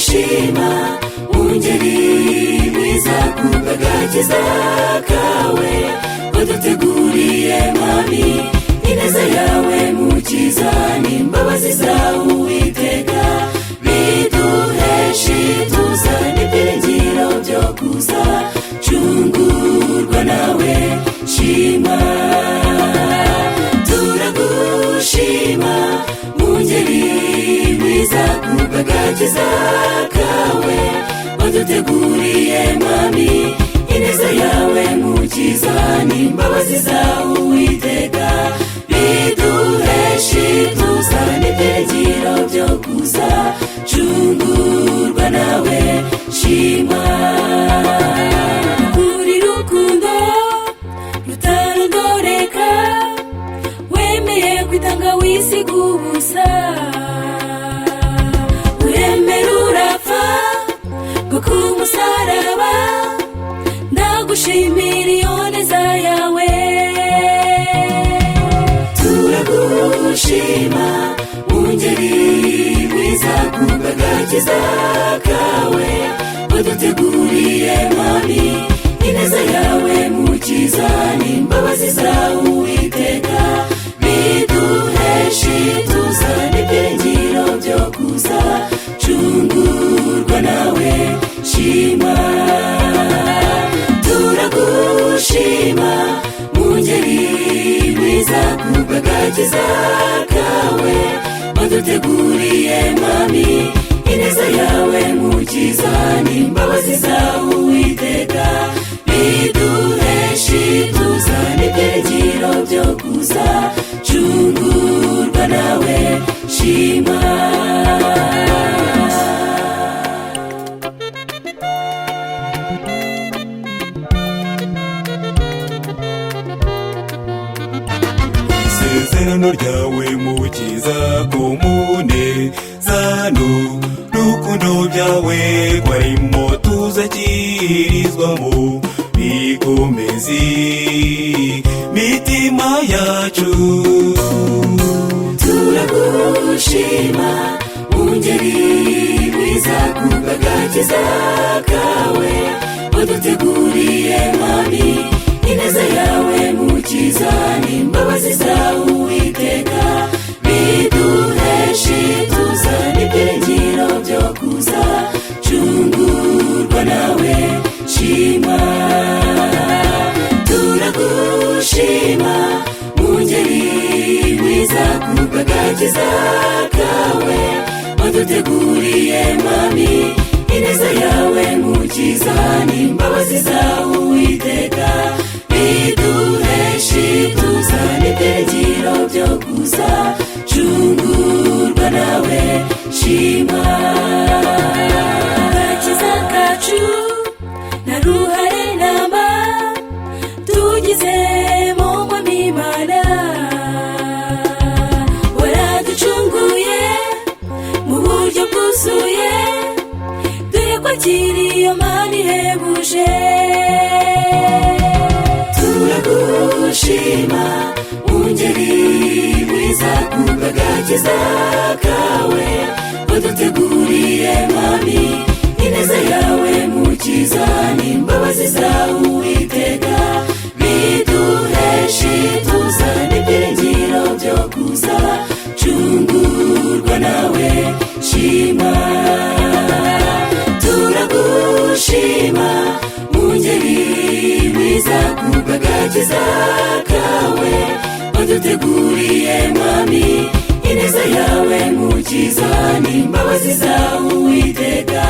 turagushima ungeri mwiza kubw'agakiza kawe waduteguriye mwami ineza yawe mukiza n'imbabazi zawe Uwiteka biduhesha ituza n'ibyiringiro byo kuza cungurwa nawe shima turagushima ungeri mwiza kubw'agakiza kawe waduteguriye mwami ineza yawe mukiza n'imbabazi zawe Uwiteka biduhesha ituza n'ibyiringiro byo kuza cungurwa nawe shima kuri rukundo rutarondoreka wemeye kwitanga wisiga ubusa uremera urapfa ngo ku musaraba ndagushimira iyo neza yawe turagushima ungeri mwiza kubw'agakiza kawe waduteguriye mwami ineza yawe mukiza n'imbabazi zawe Uwiteka biduhesha ituza n'ibyiringiro byo kuza cungurwa nawe shima turagushima ungeri mwiza kubw'agakiza kawe waduteguriye mwami ineza yawe mukiza n'imbabazi zawe Uwiteka biduhesha ituza n'ibyiringiro byo kuza cungurwa nawe shima isezerano ryawe mukiza ku munezano rukundo byawe rwarimo tuzakirizwamo bikomezi mitima yacu turagushima ungeri mwiza kubw'agakiza kawe waduteguriye mwami ineza yawe mukiza n'imbabazi zawe Uwiteka biduhesha ituza n'ibyiringiro byo kuza cungurwa nawe shima turagushima ungeri mwiza kubw'agakiza kawe waduteguriye mwami ineza yawe mukiza n'imbabazi zawe Uwiteka biduhesha ituza n'ibyiringiro byo kuza cungurwa nawe shima agakiza kacu na ruhare namba tugize mu mwami Imana waraducunguye mu buryo bwuzuye dore ko akiri iyo Mana ihebuje turagushima ungeri mwiza kubw'agakiza kawe waduteguriye mwami ineza yawe mukiza n'imbabazi zawe Uwiteka biduhesha ituza n'ibyiringiro byo kuza cungurwa nawe shima turagushima ungeri mwiza kubw'agakiza kawe waduteguriye mwami ineza yawe mukiza n'imbabazi zawe Uwiteka